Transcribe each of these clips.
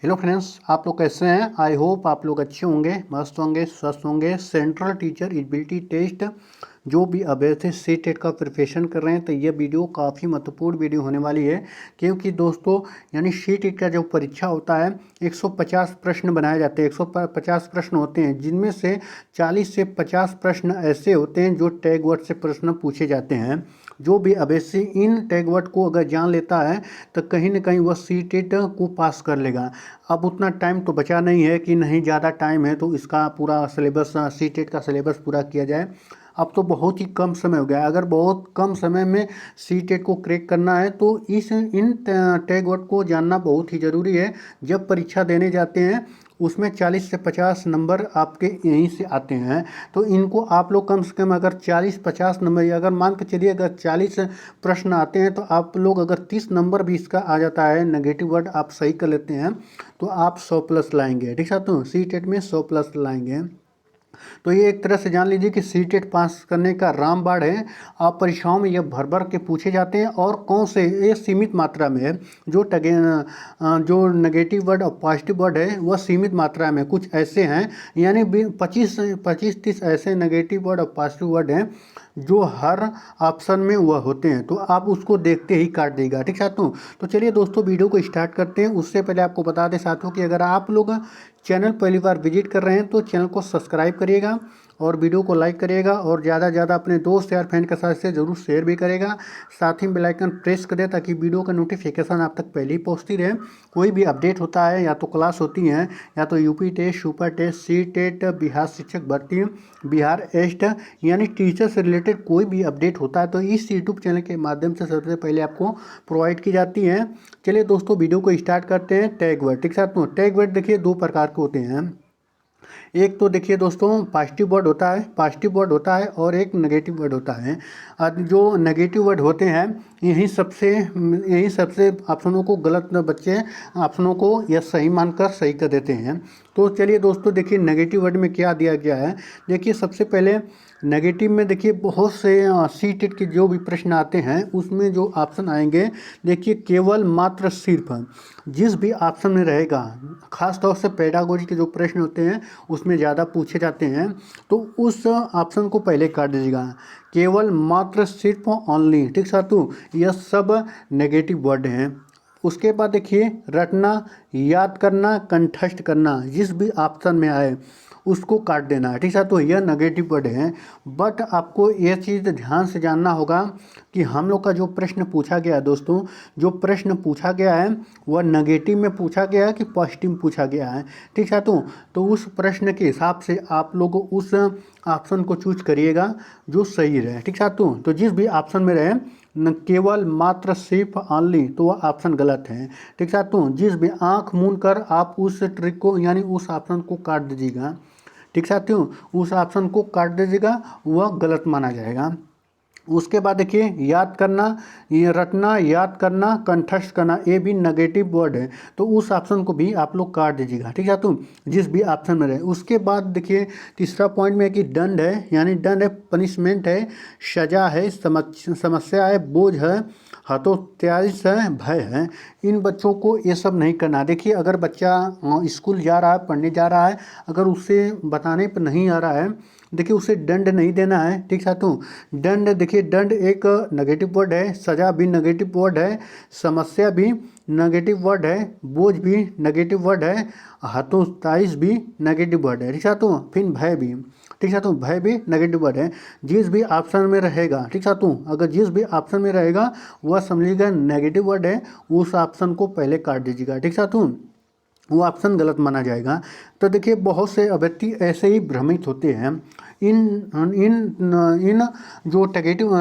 Hello friends, आप लोग कैसे हैं। आई होप आप लोग अच्छे होंगे, मस्त होंगे, स्वस्थ होंगे। सेंट्रल टीचर एलिजिबिलिटी टेस्ट जो भी अभ्यर्थी सी टेट का प्रिपरेशन कर रहे हैं तो ये वीडियो काफ़ी महत्वपूर्ण वीडियो होने वाली है, क्योंकि दोस्तों यानी सी टेट का जो परीक्षा होता है 150 प्रश्न बनाए जाते हैं। 150 प्रश्न होते हैं, जिनमें से 40 से 50 प्रश्न ऐसे होते हैं जो टैग वर्ड से प्रश्न पूछे जाते हैं। जो भी अभ्यर्थी इन टैग वर्ड को अगर जान लेता है तो कहीं ना कहीं वह सी टेट को पास कर लेगा। अब उतना टाइम तो बचा नहीं है कि नहीं, ज़्यादा टाइम है तो इसका पूरा सिलेबस सी टेट का सिलेबस पूरा किया जाए। अब तो बहुत ही कम समय हो गया है। अगर बहुत कम समय में सी टेट को क्रैक करना है तो इन टैग वर्ड को जानना बहुत ही ज़रूरी है। जब परीक्षा देने जाते हैं उसमें 40 से 50 नंबर आपके यहीं से आते हैं, तो इनको आप लोग कम से कम अगर 40-50 नंबर, या अगर मान के चलिए अगर 40 प्रश्न आते हैं तो आप लोग अगर 30 नंबर भी इसका आ जाता है, नेगेटिव वर्ड आप सही कर लेते हैं तो आप 100+ लाएंगे। ठीक है, तो सी टेट में 100+ लाएंगे। तो ये एक तरह से जान लीजिए कि सी टेट पास करने का रामबाण है। आप परीक्षाओं में यह भर भर के पूछे जाते हैं, और कौन से ये सीमित मात्रा में है। जो नेगेटिव वर्ड और पॉजिटिव वर्ड है वह सीमित मात्रा में कुछ ऐसे हैं, यानी 25-30 ऐसे नेगेटिव वर्ड और पॉजिटिव वर्ड हैं जो हर ऑप्शन में वह होते हैं, तो आप उसको देखते ही काट देगा। ठीक है, तो चलिए दोस्तों वीडियो को स्टार्ट करते हैं। उससे पहले आपको बता दें साथियों कि अगर आप लोग चैनल पहली बार विजिट कर रहे हैं तो चैनल को सब्सक्राइब करिएगा और वीडियो को लाइक करिएगा, और ज़्यादा से ज़्यादा अपने दोस्त यार फ्रेंड के साथ से ज़रूर शेयर भी करेगा। साथ ही बेल आइकन प्रेस कर दे ताकि वीडियो का नोटिफिकेशन आप तक पहले ही पहुंचती रहे। कोई भी अपडेट होता है, या तो क्लास होती हैं, या तो UP test, super test, C TET, Bihar शिक्षक भर्ती, बिहार एस्ट, यानी टीचर से रिलेटेड कोई भी अपडेट होता है तो इस यूट्यूब चैनल के माध्यम से सबसे पहले आपको प्रोवाइड की जाती है। चलिए दोस्तों वीडियो को स्टार्ट करते हैं। टैग वर्ड, ठीक है, तो टैग वर्ड देखिए दो प्रकार के होते हैं। एक तो देखिए दोस्तों पॉजिटिव वर्ड होता है और एक नेगेटिव वर्ड होता है। जो नेगेटिव वर्ड होते हैं यही सबसे ऑप्शनों को गलत बच्चे ऑप्शनों को यह सही मानकर सही कर देते हैं। तो चलिए दोस्तों देखिए नेगेटिव वर्ड में क्या दिया गया है। देखिए सबसे पहले नेगेटिव में देखिए बहुत से सी टेट के जो भी प्रश्न आते हैं उसमें जो ऑप्शन आएंगे, देखिए केवल मात्र सिर्फ जिस भी ऑप्शन में रहेगा, खास तौर से पेडागोजी के जो प्रश्न होते हैं उसमें ज़्यादा पूछे जाते हैं, तो उस ऑप्शन को पहले काट दीजिएगा। केवल मात्र सिर्फ ओनली, ठीक साथू, यह सब नेगेटिव वर्ड हैं। उसके बाद देखिए रटना, याद करना, कंठस्थ करना, जिस भी ऑप्शन में आए उसको काट देना है। ठीक है, तो यह नेगेटिव वर्ड है। बट आपको यह चीज़ ध्यान से जानना होगा कि हम लोग का जो प्रश्न पूछा गया है दोस्तों, जो प्रश्न पूछा गया है वह नेगेटिव में पूछा गया है कि पॉजिटिव में पूछा गया है। ठीक है, तो उस प्रश्न के हिसाब से आप लोग उस ऑप्शन को चूज करिएगा जो सही रहे। ठीक है, तो जिस भी ऑप्शन में रहे न केवल मात्र सिर्फ ऑनली, तो वह ऑप्शन गलत है। ठीक है, तो जिस भी आंख मूंद कर आप उस ट्रिक को यानी उस ऑप्शन को काट दीजिएगा। ठीक साथियों, उस ऑप्शन को काट दीजिएगा, वह गलत माना जाएगा। उसके बाद देखिए याद करना, ये रटना, याद करना, कंठस्थ करना, ये भी नेगेटिव वर्ड है, तो उस ऑप्शन को भी आप लोग काट दीजिएगा। ठीक है, तो जिस भी ऑप्शन में रहे। उसके बाद देखिए तीसरा पॉइंट में है कि दंड है, यानी दंड है, पनिशमेंट है, सजा है, समस्या है, बोझ है, हतोत्साही है, भय है। इन बच्चों को ये सब नहीं करना। देखिए अगर बच्चा स्कूल जा रहा है, पढ़ने जा रहा है, अगर उसे बताने पर नहीं आ रहा है, देखिए उसे दंड नहीं देना है। ठीक है, तो दंड देखिए दंड एक नेगेटिव वर्ड है, सजा भी नेगेटिव वर्ड है, समस्या भी नेगेटिव वर्ड है, बोझ भी नेगेटिव वर्ड है, हतोत्साही भी नेगेटिव वर्ड है। ठीक है, तो फिर भय भी, ठीक है, तो भय भी नेगेटिव वर्ड है। जिस भी ऑप्शन में रहेगा, ठीक है, तो अगर जिस भी ऑप्शन में रहेगा वह समझिएगा नेगेटिव वर्ड है, उस ऑप्शन को पहले काट दीजिएगा। ठीक है, तो वो ऑप्शन गलत माना जाएगा। तो देखिए बहुत से अभ्यर्थी ऐसे ही भ्रमित होते हैं। इन इन जो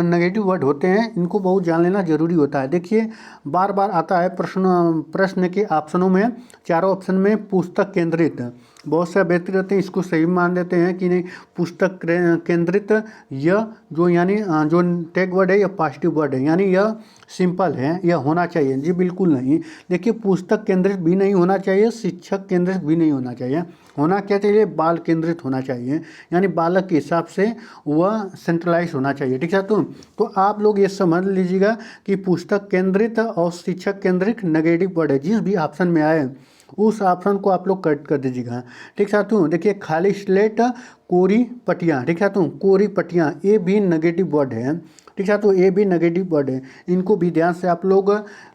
नेगेटिव वर्ड होते हैं इनको बहुत जान लेना जरूरी होता है। देखिए बार बार आता है प्रश्न के ऑप्शनों में, चारों ऑप्शन में पुस्तक केंद्रित। बहुत से अभ्यर्थी रहते हैं इसको सही मान देते हैं कि नहीं पुस्तक केंद्रित, यह जो यानी जो टैग वर्ड है यह पॉजिटिव वर्ड है, यानी यह सिंपल है, यह होना चाहिए। जी बिल्कुल नहीं। देखिए पुस्तक केंद्रित भी नहीं होना चाहिए, शिक्षक केंद्रित भी नहीं होना चाहिए। होना क्या चाहिए, बाल केंद्रित होना चाहिए, यानी बालक के हिसाब से वह सेंट्रलाइज होना चाहिए। ठीक है, तो आप लोग ये समझ लीजिएगा कि पुस्तक केंद्रित और शिक्षक केंद्रित नेगेटिव वर्ड है। जिस भी ऑप्शन में आए उस ऑप्शन को आप लोग कट कर दीजिएगा। ठीक साथियों, देखिए खाली स्लेट, कोरी पट्टियाँ, ठीक साथियों, कोरी पट्टियाँ, ये भी नेगेटिव वर्ड है। ठीक साथियों, ये भी नेगेटिव वर्ड है, इनको भी ध्यान से आप लोग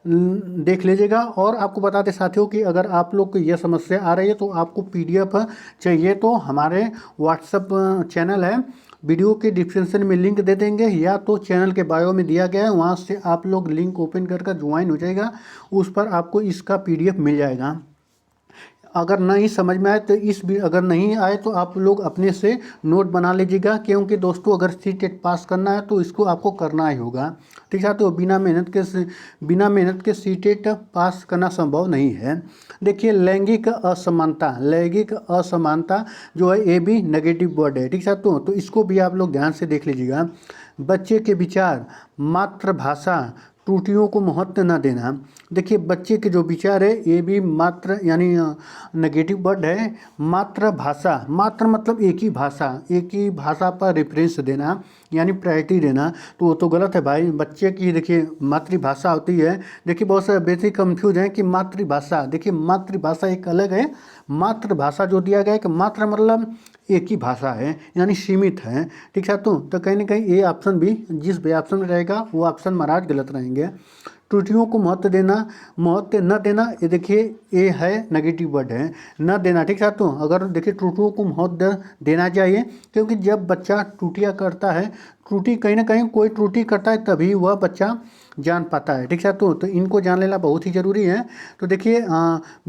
देख लीजिएगा। और आपको बताते साथियों कि अगर आप लोग को यह समस्या आ रही है तो आपको PDF चाहिए तो हमारे व्हाट्सएप चैनल है, वीडियो के डिस्क्रिप्शन में लिंक दे देंगे, या तो चैनल के बायो में दिया गया है, वहाँ से आप लोग लिंक ओपन करके ज्वाइन हो जाएगा, उस पर आपको इसका PDF मिल जाएगा। अगर नहीं समझ में आए तो अगर नहीं आए तो आप लोग अपने से नोट बना लीजिएगा, क्योंकि दोस्तों अगर CTET पास करना है तो इसको आपको करना ही होगा। ठीक है, तो बिना मेहनत के CTET पास करना संभव नहीं है। देखिए लैंगिक असमानता जो है ये भी नेगेटिव वर्ड है। ठीक है, तो इसको भी आप लोग ध्यान से देख लीजिएगा। बच्चे के विचार, मातृभाषा, त्रुटियों को महत्व न देना। देखिए बच्चे के जो विचार है ये भी मात्र यानी नेगेटिव वर्ड है। मातृभाषा, मात्र मतलब एक ही भाषा पर रेफरेंस देना यानी प्रायोरिटी देना, तो वो तो गलत है भाई। बच्चे की देखिए मातृभाषा होती है, देखिए बहुत सारे बेसिक कंफ्यूज हैं कि मातृभाषा, देखिए मातृभाषा एक अलग है। मातृभाषा जो दिया गया है कि मात्र मतलब एक ही भाषा है यानी सीमित है। ठीक है, तो कहीं ना कहीं ये ऑप्शन भी, जिस भी ऑप्शन में रहेगा वो ऑप्शन महाराज गलत रहेंगे। त्रुटियों को महत्व न देना, ये देखिए ये है नेगेटिव वर्ड है, न देना। ठीक है, तो अगर देखिए त्रुटियों को महत्व देना चाहिए, क्योंकि जब बच्चा त्रुटियाँ करता है, कहीं ना कहीं कोई त्रुटि करता है तभी वह बच्चा जान पाता है। ठीक है, तो इनको जान लेना बहुत ही ज़रूरी है। तो देखिए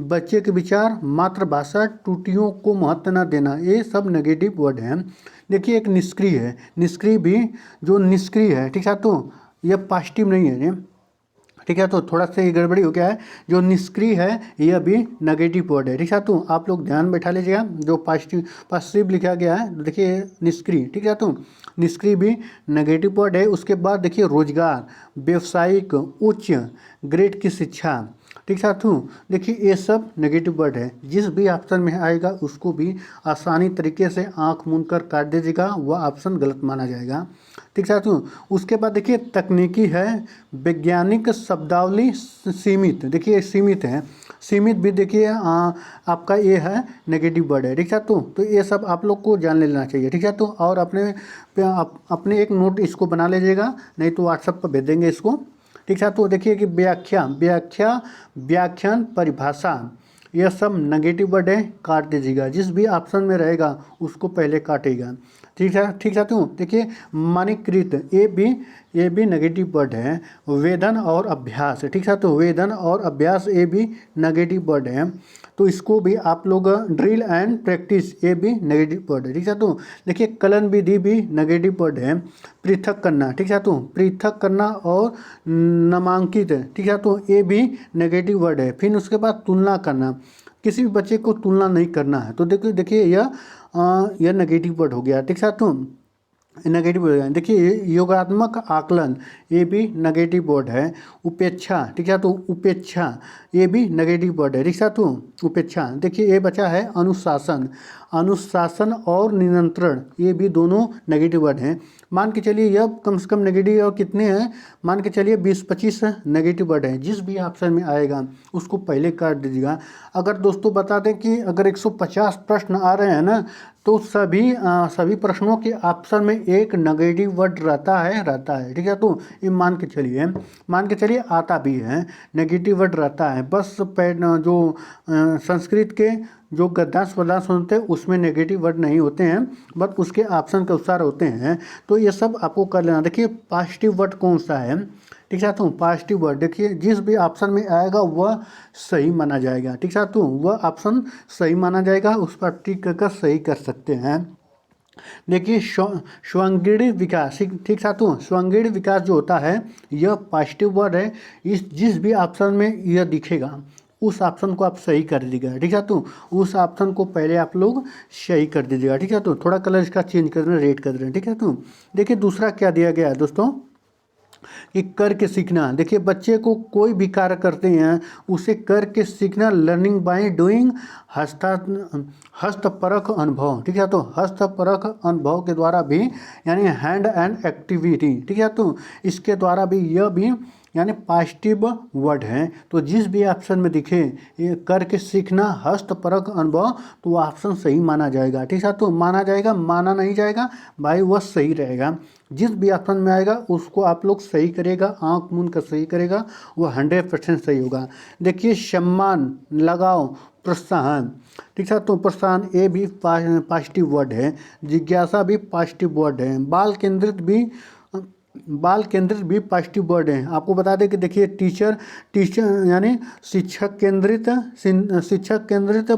बच्चे के विचार, मातृभाषा, त्रुटियों को महत्व न देना, ये सब नेगेटिव वर्ड हैं। देखिए एक निष्क्रिय है, निष्क्रिय भी जो निष्क्रिय है, ठीक है, तो यह पॉजिटिव नहीं है ये। ठीक है, तो थोड़ा सा ये गड़बड़ी हो गया है। जो निष्क्रिय है यह भी नेगेटिव वर्ड है। ठीक है, तो आप लोग ध्यान बैठा लीजिएगा। जो पॉजिटिव लिखा गया है, देखिए निष्क्रिय, ठीक है, तो निष्क्रिय भी नेगेटिव वर्ड है। उसके बाद देखिए रोजगार, व्यवसायिक, उच्च ग्रेड की शिक्षा, ठीक साथियों, देखिए ये सब नेगेटिव वर्ड है। जिस भी ऑप्शन में आएगा उसको भी आसानी तरीके से आंख मूंद कर काट दीजिएगा, वह ऑप्शन गलत माना जाएगा। ठीक साथियों, उसके बाद देखिए तकनीकी है, वैज्ञानिक शब्दावली, सीमित, देखिए सीमित है, सीमित भी देखिए आपका ये है नेगेटिव वर्ड है। ठीक है, तो ये सब आप लोग को जान लेना चाहिए। ठीक है, तो और अपने एक नोट इसको बना लीजिएगा, नहीं तो व्हाट्सएप पर भेज देंगे इसको। ठीक है, तो देखिए कि व्याख्यान, परिभाषा, यह सब नेगेटिव वर्ड है, काट दीजिएगा। जिस भी ऑप्शन में रहेगा उसको पहले काटेगा। ठीक है, तो देखिए मानकीकृत, ये भी नेगेटिव वर्ड है। वेदन और अभ्यास, ठीक है, तो वेदन और अभ्यास ये भी नेगेटिव वर्ड है, तो इसको भी आप लोग ड्रिल एंड प्रैक्टिस, ये भी नेगेटिव वर्ड है। ठीक है, तो देखिए कलन विधि भी नेगेटिव वर्ड है। पृथक करना, ठीक है, तो पृथक करना और नामांकित, ठीक है, तो ये भी नेगेटिव वर्ड है। फिर उसके बाद तुलना करना, किसी भी बच्चे को तुलना नहीं करना है, तो देखिए यह नेगेटिव वर्ड हो गया। ठीक है, तो नेगेटिव वर्ड है। देखिए योगात्मक आकलन, ये भी नेगेटिव वर्ड है। उपेक्षा, ठीक है, तो उपेक्षा ये भी नेगेटिव वर्ड है। ठीक है, तो उपेक्षा, देखिए ये बचा है अनुशासन और नियंत्रण, ये भी दोनों नेगेटिव वर्ड हैं। मान के चलिए यह कम से कम नेगेटिव और कितने हैं, मान के चलिए 20-25 नेगेटिव वर्ड हैं। जिस भी ऑप्शन में आएगा उसको पहले काट दीजिएगा। अगर दोस्तों बता दें कि अगर 150 प्रश्न आ रहे हैं ना, तो सभी प्रश्नों के ऑप्शन में एक नेगेटिव वर्ड रहता है। ठीक है, तो ये मान के चलिए आता भी है, नेगेटिव वर्ड रहता है। बस जो संस्कृत के जो गद्यांश पदांश होते हैं उसमें नेगेटिव वर्ड नहीं होते हैं, बट उसके ऑप्शन के अनुसार होते हैं। तो ये सब आपको कर लेना। देखिए पॉजिटिव वर्ड कौन सा है, ठीक है, तो पॉजिटिव वर्ड देखिए जिस भी ऑप्शन में आएगा वह सही माना जाएगा। ठीक है, तो वह ऑप्शन सही माना जाएगा, उस पर टिक कर सही कर सकते हैं। देखिए स्वंगिणी विकास, ठीक है, तो स्वंगिणी विकास जो होता है यह पॉजिटिव वर्ड है। जिस भी ऑप्शन में यह दिखेगा उस ऑप्शन को आप सही कर दीजिएगा। ठीक है, तो उस ऑप्शन को पहले आप लोग सही कर दीजिएगा। ठीक है, तो थोड़ा कलर इसका चेंज कर रहे हैं, रेड कर रहे हैं। ठीक है, तो देखिए दूसरा क्या दिया गया है दोस्तों कि करके सीखना। देखिए बच्चे को कोई भी कार्य करते हैं उसे करके सीखना, लर्निंग बाय डूइंग, हस्तपरक अनुभव। ठीक है, तो हस्तपरक अनुभव के द्वारा भी यानी हैंड एंड एक्टिविटी, ठीक है, तो इसके द्वारा भी यह भी यानी पॉजिटिव वर्ड हैं। तो जिस भी ऑप्शन में दिखे ये करके सीखना हस्तपरक अनुभव तो वो ऑप्शन सही माना जाएगा। ठीक है, तो माना जाएगा, माना नहीं जाएगा भाई, वह सही रहेगा। जिस भी ऑप्शन में आएगा उसको आप लोग सही करेगा, आँख मूंद कर सही करेगा, वो 100% सही होगा। देखिए सम्मान, लगाव, प्रोत्साहन, ठीक है, तो प्रोत्साहन ये भी पॉजिटिव वर्ड है। जिज्ञासा भी पॉजिटिव वर्ड है। बाल केंद्रित भी पॉजिटिव वर्ड है। आपको बता दें कि देखिए टीचर यानी शिक्षक केंद्रित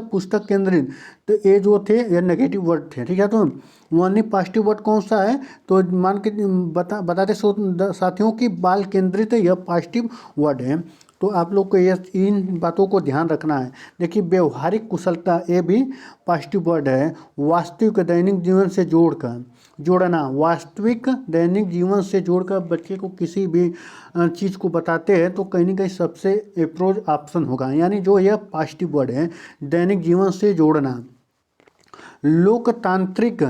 पुस्तक केंद्रित, तो ये जो थे ये नेगेटिव वर्ड थे। ठीक है, तो वही पॉजिटिव वर्ड कौन सा है, तो मान के बताते साथियों कि बाल केंद्रित यह पॉजिटिव वर्ड है। तो आप लोग को ये इन बातों को ध्यान रखना है। देखिए व्यवहारिक कुशलता ये भी पॉजिटिव वर्ड है। वास्तविक दैनिक जीवन से जोड़ना, वास्तविक दैनिक जीवन से जोड़कर बच्चे को किसी भी चीज़ को बताते हैं तो कहीं ना कहीं सबसे अप्रोच ऑप्शन होगा, यानी जो यह पॉजिटिव वर्ड है, दैनिक जीवन से जोड़ना। लोकतांत्रिक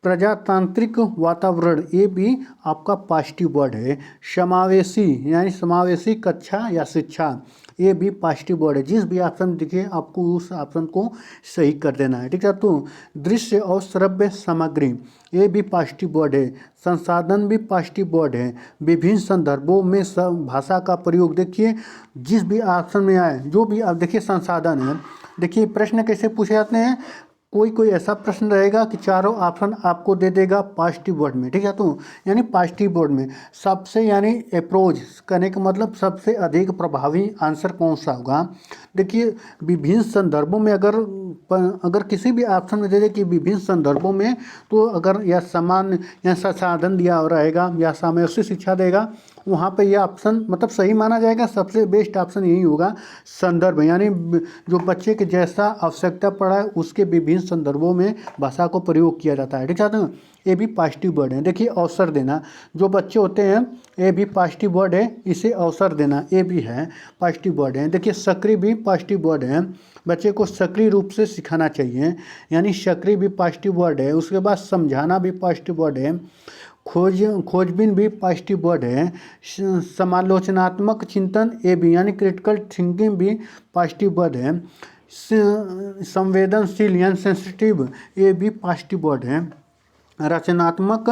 प्रजातांत्रिक वातावरण ये भी आपका पॉजिटिव वर्ड है। समावेशी यानी समावेशी कक्षा या शिक्षा, ये भी पॉजिटिव वर्ड है। जिस भी ऑप्शन दिखे आपको उस ऑप्शन को सही कर देना है। ठीक है, तो दृश्य और श्रव्य सामग्री ये भी पॉजिटिव वर्ड है। संसाधन भी पॉजिटिव वर्ड है। विभिन्न संदर्भों में भाषा का प्रयोग, देखिए जिस भी ऑप्शन में आए, जो भी आप देखिए संसाधन है, देखिए प्रश्न कैसे पूछे जाते हैं, कोई ऐसा प्रश्न रहेगा कि चारों ऑप्शन आपको दे देगा पॉजिटिव वर्ड में। ठीक है, तो यानी पॉजिटिव वर्ड में सबसे यानी अप्रोच करने का मतलब सबसे अधिक प्रभावी आंसर कौन सा होगा। देखिए विभिन्न संदर्भों में अगर किसी भी ऑप्शन में दे दे कि विभिन्न संदर्भों में, तो अगर यह समान या संसाधन दिया रहेगा या सामयिक शिक्षा देगा, वहाँ पे यह ऑप्शन मतलब सही माना जाएगा। सबसे बेस्ट ऑप्शन यही होगा संदर्भ, यानी जो बच्चे के जैसा आवश्यकता पड़ा है उसके विभिन्न संदर्भों में भाषा को प्रयोग किया जाता है। ठीक है, तो ये भी पॉजिटिव वर्ड है। देखिए अवसर देना, जो बच्चे होते हैं ये भी पॉजिटिव वर्ड है, इसे अवसर देना ये भी है पॉजिटिव वर्ड है। देखिए सक्रिय भी पॉजिटिव वर्ड है, बच्चे को सक्रिय रूप से सिखाना चाहिए, यानी सक्रिय भी पॉजिटिव वर्ड है। उसके बाद समझाना भी पॉजिटिव वर्ड है। खोजबीन भी पॉजिटिव वर्ड है। समालोचनात्मक चिंतन ये भी यानी क्रिटिकल थिंकिंग भी पॉजिटिव वर्ड है। संवेदनशील यानी सेंसिटिव ये भी पॉजिटिव वर्ड है। रचनात्मक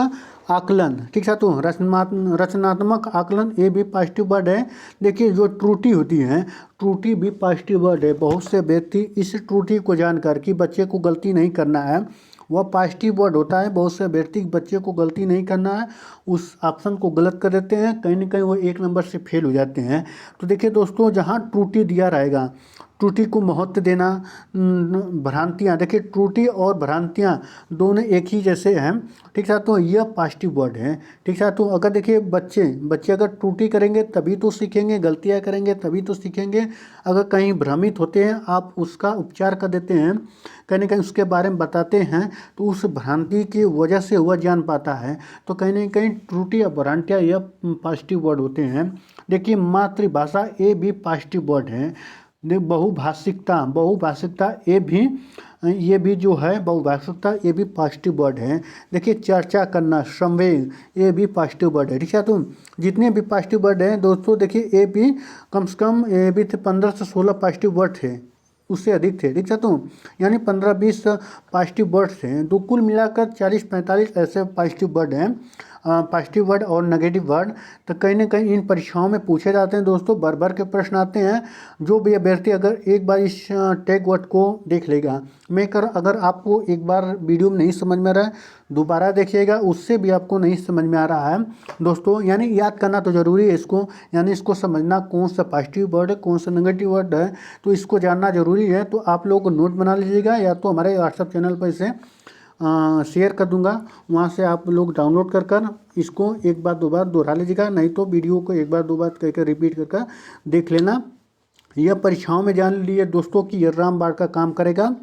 आकलन, ठीक है, तो रचनात्मक आकलन ये भी पॉजिटिव वर्ड है। देखिए जो त्रुटि होती है, त्रुटि भी पॉजिटिव वर्ड है। बहुत से व्यक्ति इस त्रुटि को जानकर कि बच्चे को गलती नहीं करना है, वह पॉजिटिव वर्ड होता है। बहुत से व्यक्ति बच्चे को गलती नहीं करना है, उस ऑप्शन को गलत कर देते हैं, कहीं ना कहीं वो 1 नंबर से फेल हो जाते हैं। तो देखिए दोस्तों, जहाँ त्रुटि दिया रहेगा, त्रुटि को महत्व देना, भ्रांतियाँ, देखिए त्रुटि और भ्रांतियाँ दोनों एक ही जैसे हैं। ठीक है, तो यह पॉजिटिव वर्ड है। ठीक है, तो अगर देखिए बच्चे अगर त्रुटि करेंगे तभी तो सीखेंगे, गलतियाँ करेंगे तभी तो सीखेंगे। अगर कहीं भ्रमित होते हैं, आप उसका उपचार कर देते हैं, कहीं ना कहीं उसके बारे में बताते हैं, तो उस भ्रांति की वजह से वह जान पाता है। तो कहीं ना कहीं त्रुटि और भ्रांतियाँ यह पॉजिटिव वर्ड होते हैं। देखिए मातृभाषा ये भी पॉजिटिव वर्ड है। बहुभाषिकता ये भी जो है बहुभाषिकता ये भी पॉजिटिव वर्ड है। देखिए चर्चा करना, संवेग ये भी पॉजिटिव वर्ड है। ठीक है, तो जितने भी पॉजिटिव वर्ड हैं दोस्तों, देखिए ये भी कम से कम ये भी थे 15 से 16 पॉजिटिव वर्ड थे, उससे अधिक थे। ठीक है, तो यानी 15-20 पॉजिटिव वर्ड्स हैं। तो कुल मिलाकर 40-45 ऐसे पॉजिटिव वर्ड हैं, पॉजिटिव वर्ड और नेगेटिव वर्ड। तो कहीं ना कहीं इन परीक्षाओं में पूछे जाते हैं दोस्तों, भर के प्रश्न आते हैं। जो भी अभ्यर्थी अगर एक बार इस टैग वर्ड को देख लेगा, अगर आपको एक बार वीडियो में नहीं समझ में आ रहा है, दोबारा देखिएगा, उससे भी आपको नहीं समझ में आ रहा है दोस्तों, यानी याद करना तो ज़रूरी है इसको, यानी इसको समझना कौन सा पॉजिटिव वर्ड है कौन सा नेगेटिव वर्ड है, तो इसको जानना ज़रूरी है। तो आप लोग नोट बना लीजिएगा, या तो हमारे व्हाट्सएप चैनल पर इसे शेयर कर दूंगा, वहाँ से आप लोग डाउनलोड कर इसको एक बार 2 बार दोहरा लीजिएगा, नहीं तो वीडियो को एक बार 2 बार करके रिपीट कर देख लेना। यह परीक्षाओं में जान लिए दोस्तों कि यह रामबाण का काम करेगा।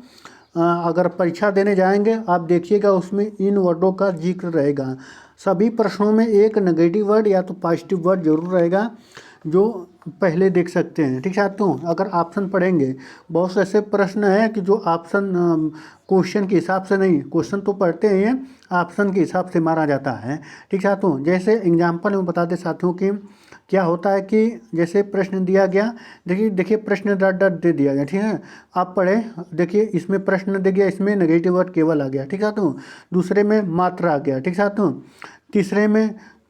अगर परीक्षा देने जाएंगे आप देखिएगा, उसमें इन वर्डों का जिक्र रहेगा। सभी प्रश्नों में एक नेगेटिव वर्ड या तो पॉजिटिव वर्ड जरूर रहेगा। जो पहले देख सकते हैं। ठीक है साथियों, अगर ऑप्शन पढ़ेंगे, बहुत से ऐसे प्रश्न हैं कि जो ऑप्शन क्वेश्चन के हिसाब से नहीं, क्वेश्चन तो पढ़ते ही हैं, ऑप्शन के हिसाब से मारा जाता है। ठीक है साथियों, जैसे एग्जाम्पल में बता दें साथियों कि क्या होता है कि जैसे प्रश्न दिया गया, देखिए प्रश्न डॉट डॉट दे दिया गया। ठीक है, आप पढ़े, देखिए इसमें प्रश्न दे गया, इसमें नेगेटिव वर्ड केवल आ गया। ठीक है साथियों, दूसरे में मात्रा आ गया। ठीक है साथियों,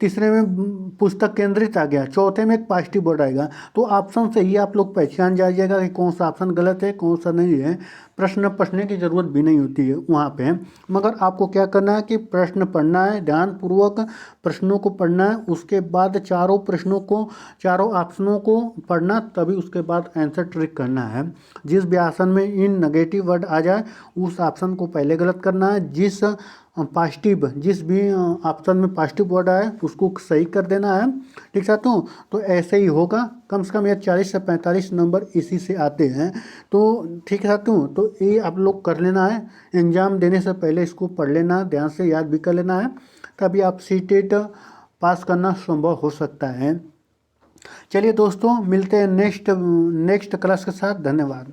तीसरे में पुस्तक केंद्रित आ गया, चौथे में एक पॉजिटिव वर्ड आएगा। तो ऑप्शन से ही आप लोग पहचान जाइएगा कि कौन सा ऑप्शन गलत है, कौन सा नहीं है। प्रश्न पढ़ने की ज़रूरत भी नहीं होती है वहाँ पे, मगर आपको क्या करना है कि प्रश्न पढ़ना है, ध्यानपूर्वक प्रश्नों को पढ़ना है, उसके बाद चारों ऑप्शनों को पढ़ना, तभी उसके बाद आंसर ट्रिक करना है। जिस भी ऑप्शन में इन नेगेटिव वर्ड आ जाए उस ऑप्शन को पहले गलत करना है, जिस भी ऑप्शन में पॉजिटिव वर्ड आए उसको सही कर देना है। ठीक साथियों, तो ऐसे ही होगा। कम से कम ये 40 से 45 नंबर इसी से आते हैं। तो ठीक है साथियों, तो ये आप लोग कर लेना है, एग्जाम देने से पहले इसको पढ़ लेना, ध्यान से याद भी कर लेना है, तभी आप सीटेट पास करना संभव हो सकता है। चलिए दोस्तों, मिलते हैं नेक्स्ट क्लास के साथ। धन्यवाद।